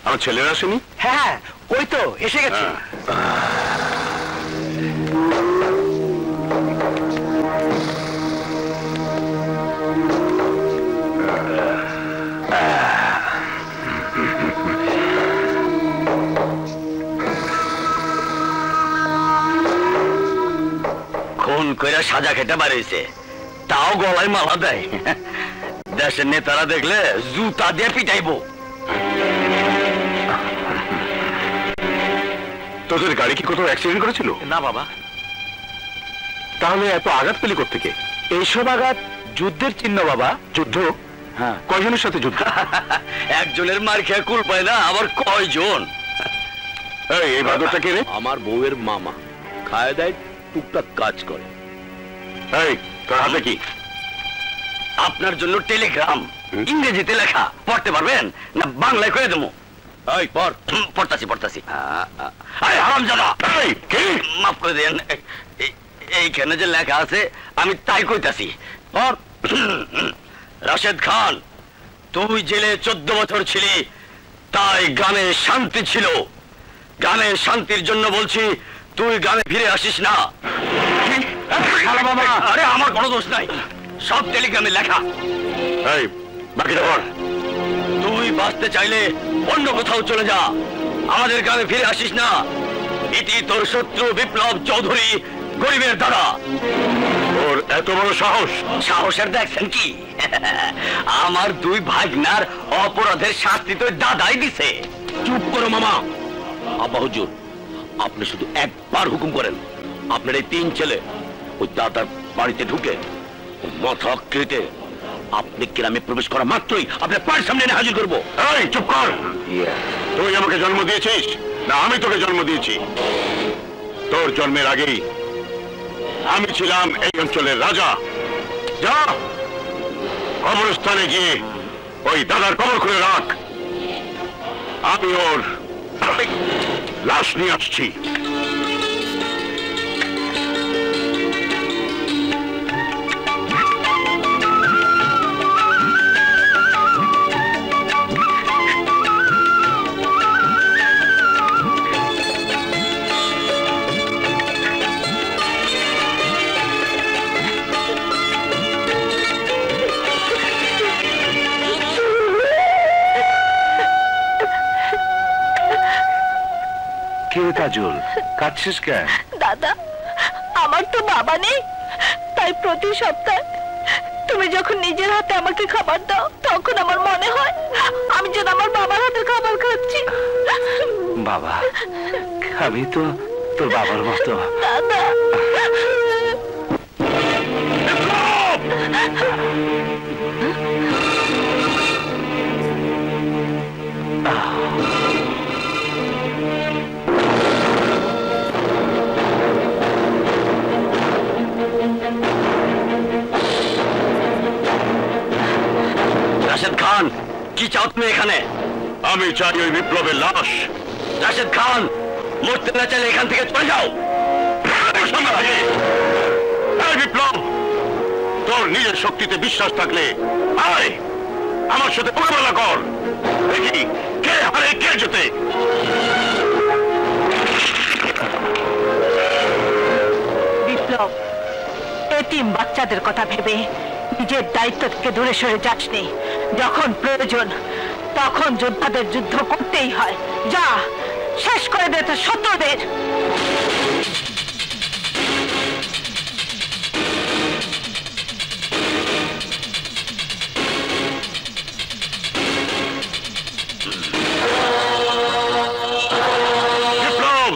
আমার ছেলেরা আসেনি? হ্যাঁ, ওই তো এসে গেছে। খুন কইরা সাজা খেতে বাড়িয়েছে, তাও গলায় মালা দেয়। দেশের নেতারা দেখলে জুতা দিয়ে পিটাইবো। তোদের গাড়ি কি কোথাও অ্যাক্সিডেন্ট করেছিল? না বাবা। তাহলে এত আঘাত পেলি কোত্থেকে? এইসব আঘাত যুদ্ধের চিহ্ন বাবা। যুদ্ধ? হ্যাঁ। কয়জনের সাথে যুদ্ধ? একজনের মার খেয়ে কুল পায় না, আবার কয়জন? এই বাদরটা কে রে? আমার বউয়ের মামা, খায় দেয়, টুকটাক কাজ করে। এই তোর হাতে কি? আপনার জন্য টেলিগ্রাম, ইংরেজিতে লেখা। পড়তে পারবেন না বাংলায় করে দেবো? এই পর। পড়তাছি। হারামজাদা, মাফ করে দেন। এইখানে যে লেখা আছে আমি তাই কইতাছি। রাশেদ খান, তুই জেলে 14 বছর ছিলি, তাই গ্রামে শান্তি ছিল। গ্রামের শান্তির জন্য বলছি, তুই গ্রামে ফিরে আসিস না। আরে আমার কোনো দোষ নাই, সব টেলিগ্রামে লেখা। এই বাকিটা বল। তুই বাঁচতে চাইলে অন্য কোথাও চলে যা, আমাদের গ্রামে ফিরে আসিস না। এটি তোর শত্রু বিপ্লব চৌধুরী, গরিবের দাদা। ওর এত বড় সাহস! সাহসের দেখছেন কি? আমার দুই ভাগনার অপরাধের শাস্তি তো দাদাই দিছে। চুপ করো মামা। আব্বা হুজুর, আপনি শুধু একবার হুকুম করেন, আপনার এই 3 ছেলে ওই দাদার বাড়িতে ঢুকে মাথা কেটে আপনি গ্রামে প্রবেশ করা মাত্রই আপনার পায়ের সামনে এনে হাজির করবো। এই চুপ কর! তুই আমাকে জন্ম দিয়েছিস না আমি তোকে জন্ম দিয়েছি? তোর জন্মের আগেই আমি ছিলাম এই অঞ্চলের রাজা। যা কবরস্থানে গিয়ে ওই দাদার কবর খুলে রাখ, আমি ওর লাশ নিয়ে আসছি। কাজল, কাঁদছিস কেন? দাদা, আমার তো বাবা নেই, তাই প্রতি সপ্তাহে তুমি যখন নিজের হাতে আমাকে খাবার দাও, তখন আমার মনে হয় আমি যেন আমার বাবার হাতের খাবার খাচ্ছি। বাবা, আমি তো তোর বাবার মতো। দাদা, রাশেদ খান, কি চাও তুমি এখানে? আমি চাই ওই বিপ্লবের লাশ। রাশেদ খান, মরতে না চাইলে এখান থেকে চলে যাও। বিপ্লব, তোর নিজের শক্তিতে বিশ্বাস থাকলে আয় আমার সাথে মোকাবেলা কর, দেখি কে হারে কে জেতে। বিপ্লব, এতিম বাচ্চাদের কথা ভেবে নিজের দায়িত্ব থেকে দূরে সরে যাসনি। যখন প্রয়োজন তখন যোদ্ধাদের যুদ্ধ করতেই হয়। যা, শেষ করে দে তোর শত্রুদের। বিপ্লব,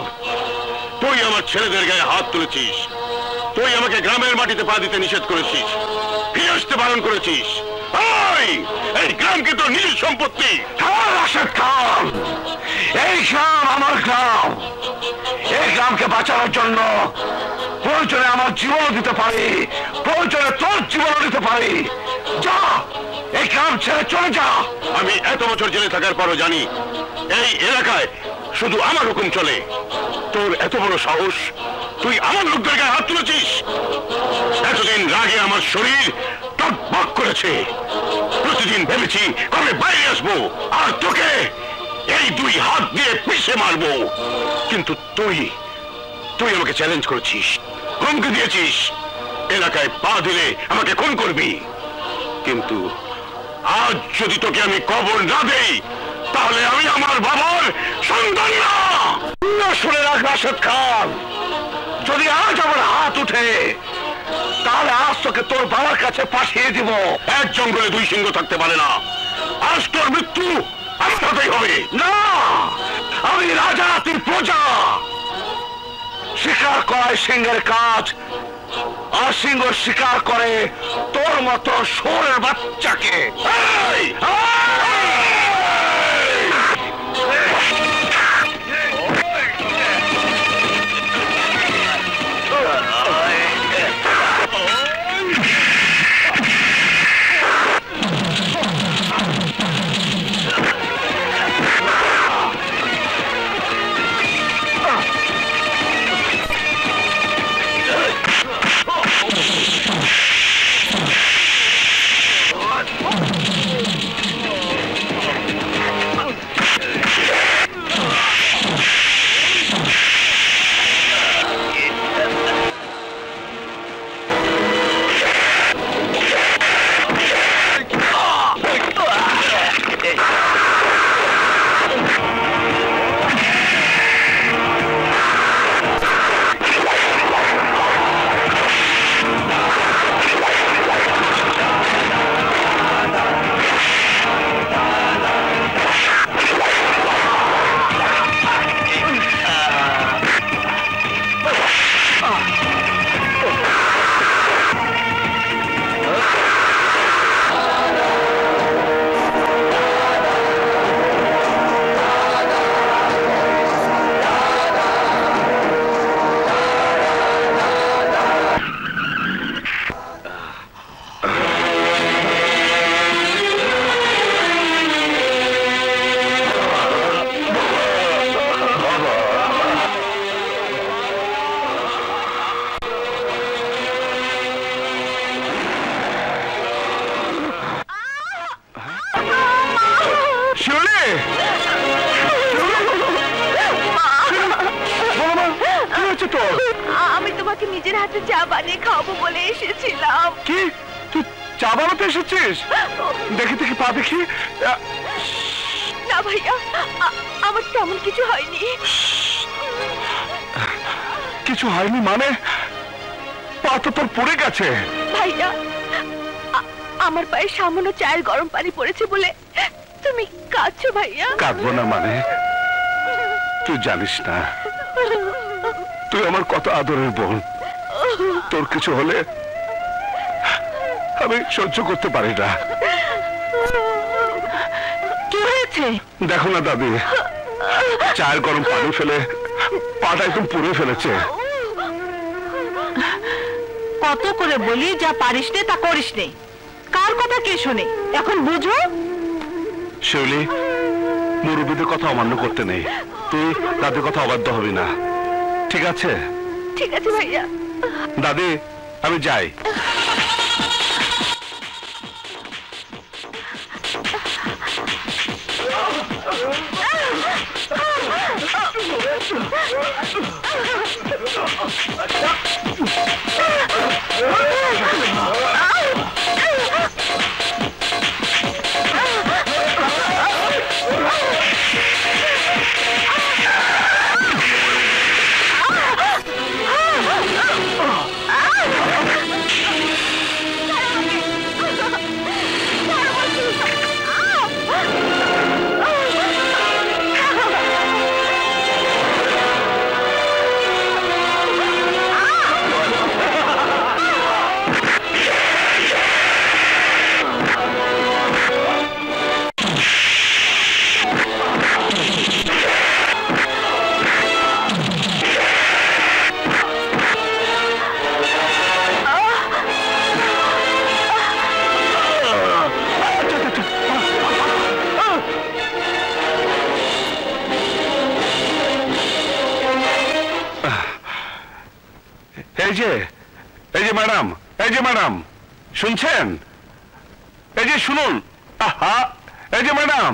তুই আমার ছেলেদের গায়ে হাত তুলেছিস, তুই আমাকে গ্রামের মাটিতে পা দিতে নিষেধ করেছিস, ফিরে আসতে বারণ করেছিস। এই গ্রাম কি তোর নিজের সম্পত্তি? রাশেদ খান, এই গ্রাম আমার গ্রাম। এই গ্রামকে বাঁচানোর জন্য প্রয়োজনে আমার জীবনও দিতে পারি, প্রয়োজনে তোর জীবনও দিতে পারি। যা, এই গ্রাম ছেড়ে চলে যা। আমি এত বছর জেলে থাকার পরও জানি এই এলাকায় শুধু আমার হুকুম চলে। তোর এত বড় সাহস, তুই আমার লোকদের গায়ে হাত তুলেছিস। এতদিন রাগে আমার শরীর টকবক করেছে, প্রতিদিন ভেবেছি কবে বাইরে আসবো আর তোকে এই দুই হাত দিয়ে পিষে মারবো। কিন্তু তুই তুই আমাকে চ্যালেঞ্জ করেছিস, হুমকি দিয়েছিস, এলাকায় পা দিলে আমাকে খুন করবি। কিন্তু আজ যদি তোকে আমি কবর না দেই তাহলে আমি আমার বাবার সন্তান না। শুনে রাখ রাশেদ খান, যদি আজ আমার হাত উঠে তাহলে আজ তোকে তোর বাবার কাছে পাঠিয়ে দিব। এক জঙ্গলে দুই সিংহ থাকতে পারে না, আজ তোর মৃত্যু আমার সাথেই হবে। না, আমি রাজা, তুই প্রজা। শিকার করায় সিংহের কাজ, আর সিংহ শিকার করে তোর মতো শুয়োরের বাচ্চাকে। এই! আমি তোমাকে নিজের হাতে চা বানিয়ে খাওয়াবো বলে এসেছিলাম। কি তুই চা বানাতে এসেছিস? দেখি দেখি পা দেখি। না ভাইয়া, আমার তেমন কিছু হয়নি। কিছু হয়নি মানে? পা তো তোর পড়ে গেছে। ভাইয়া, আমার পায়ে সামান্য চায়ের গরম পানি পড়েছে বলে তুমি কাঁদছো ভাইয়া? কাঁদবো না মানে? তুই জানিস না তুই আমার কত আদরের বোন। তোর কিছু হলে আমি সহ্য করতে পারি না। কি হয়েছে? দেখো না দাদি, চায়ের গরম পানি ফেলে পাটা একদম পুড়ে ফেলেছে। কত করে বলি যা পারিস নে তা করিস নে, কার কথা কে শোনে? এখন বুঝো। শিউলি, মুরব্বীদের কথা অমান্য করতে নেই। তুই দাদির কথা অবাধ্য হবি না, ঠিক আছে? ঠিক আছে ভাইয়া। দাদি, আমি যাই। এই যে ম্যাডাম, শুনছেন? এই যে শুনুন। আহা, এই যে ম্যাডাম।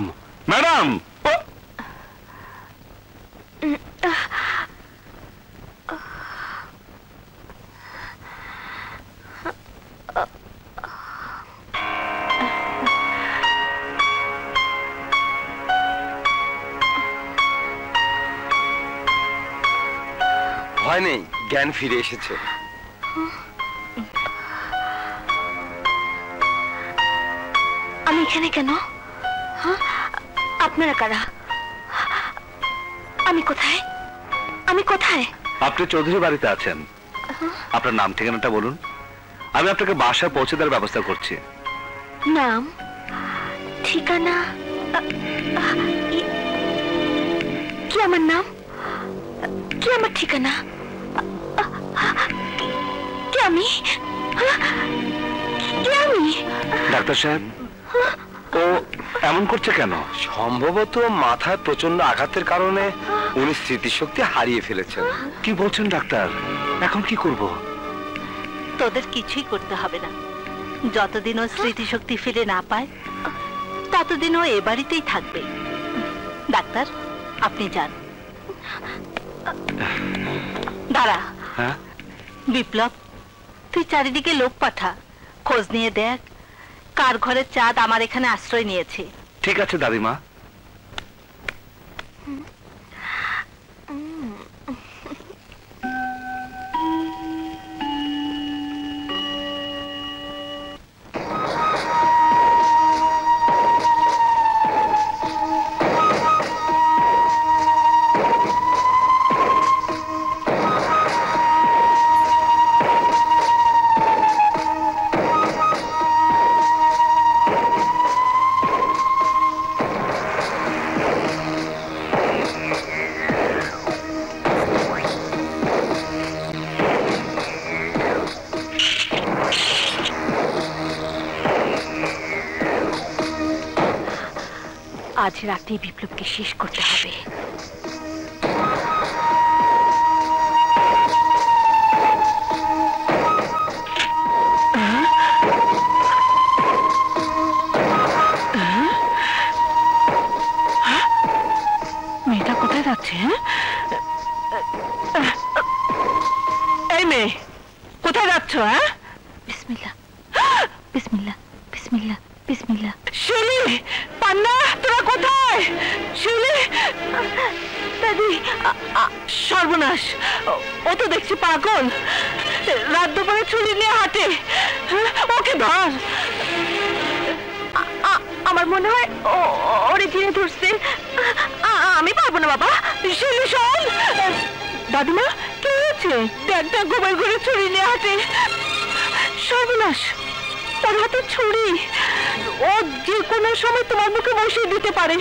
ভয় নেই, জ্ঞান ফিরে এসেছে। আমি এখানে কেন? আপনারা কারা? আমি কোথায়? আমি কোথায়? আপনি চৌধুরী বাড়িতে আছেন। আপনার নাম ঠিকানাটা বলুন, আমি আপনাকে বাসায় পৌঁছে দেওয়ার ব্যবস্থা করছি। নাম, ঠিকানা? কি আমার নাম? কি আমার ঠিকানা? কি আমি? কি আমি? ডাক্তার সাহেব, ও এমন করছে কেন? সম্ভবত মাথায় প্রচন্ড আঘাতের কারণে উনি স্মৃতিশক্তি হারিয়ে ফেলেছেন। কি বলছেন ডাক্তার? এখন কি করব? তোদের কিছুই করতে হবে না। যতদিন ও স্মৃতিশক্তি ফিরে না পায় ততদিন ও এ বাড়িতেই থাকবে। ডাক্তার, আপনি যান। দাঁড়া। হ্যাঁ বিপ্লব, তুই চারিদিকে লোক পাঠা, খোঁজ নিয়ে দেখ কার ঘরের চাঁদ আমার এখানে আশ্রয় নিয়েছে। ঠিক আছে দাদিমা। আজ রাতে বিপ্লবকে শেষ করতে হবে। মেয়েটা কোথায় যাচ্ছে? এই মেয়ে, কোথায় যাচ্ছ? হ্যাঁ, বিসমিল্লাহ বিসমিল্লাহ বিসমিল্লাহ বিসমিল্লাহ। শিউলি, পান্না, তোরা কোথায়? শিউলি, দাদি। সর্বনাশ, ও তো দেখছি পাগল। রাত দুপুরে ছুরি নিয়ে হাঁটে। ওকে ধর। আমার মনে হয় ওরে ঘিরে ধরছে। আমি পারবো না বাবা। শিউলি শোন। দাদিমা, কি হয়েছে? দেখ, গোবর ঘুরে ছুরি নিয়ে হাঁটে। সর্বনাশ, ওর হাতে ছুরি। ও যে কোনো সময় তোমার মুখে বসিয়ে দিতে পারে।